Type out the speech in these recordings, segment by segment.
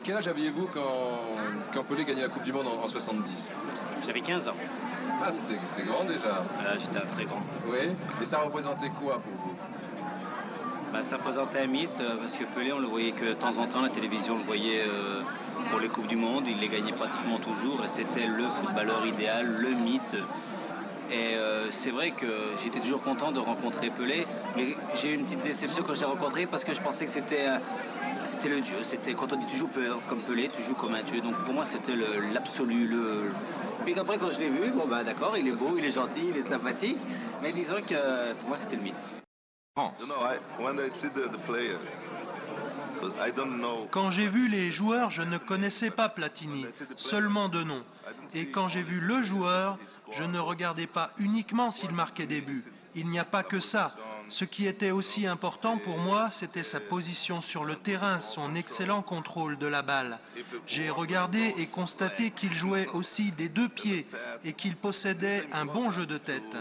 Quel âge aviez-vous quand Pelé gagnait la Coupe du Monde en 70? J'avais 15 ans. Ah, c'était grand déjà. J'étais très grand. Oui. Et ça représentait quoi pour vous? Ça représentait un mythe, parce que Pelé, on le voyait que de temps en temps, la télévision le voyait pour les Coupes du Monde. Il les gagnait pratiquement toujours. Et c'était le footballeur idéal, le mythe. Et c'est vrai que j'étais toujours content de rencontrer Pelé, mais j'ai eu une petite déception quand je l'ai rencontré parce que je pensais que c'était le dieu. C'était quand on dit tu joues comme Pelé, tu joues comme un dieu. Donc pour moi c'était l'absolu. Puis après quand je l'ai vu, bon bah d'accord, il est beau, il est gentil, il est sympathique, mais disons que pour moi c'était le mythe. Quand j'ai vu les joueurs, je ne connaissais pas Platini, seulement de nom. Et quand j'ai vu le joueur, je ne regardais pas uniquement s'il marquait des buts. Il n'y a pas que ça. Ce qui était aussi important pour moi, c'était sa position sur le terrain, son excellent contrôle de la balle. J'ai regardé et constaté qu'il jouait aussi des deux pieds et qu'il possédait un bon jeu de tête.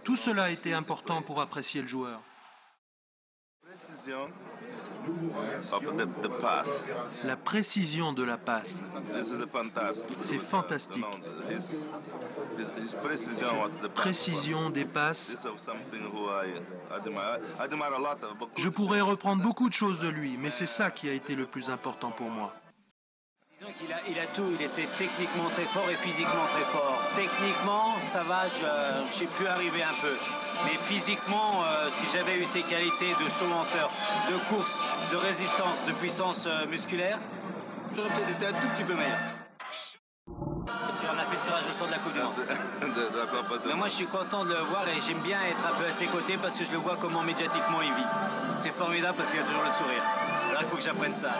Tout cela était important pour apprécier le joueur. La précision de la passe, c'est fantastique. Précision des passes. Je pourrais reprendre beaucoup de choses de lui, mais c'est ça qui a été le plus important pour moi. Disons qu'il a tout, il était techniquement très fort et physiquement très fort. Techniquement, ça va, j'ai pu arriver un peu. Mais physiquement, si j'avais eu ses qualités de saut en hauteur, de course, de résistance, de puissance musculaire, j'aurais peut-être été un tout petit peu meilleur. On a fait le tirage au sort de la Coupe du Monde. Mais moi je suis content de le voir et j'aime bien être un peu à ses côtés parce que je le vois comment médiatiquement il vit. C'est formidable parce qu'il a toujours le sourire. Alors il faut que j'apprenne ça.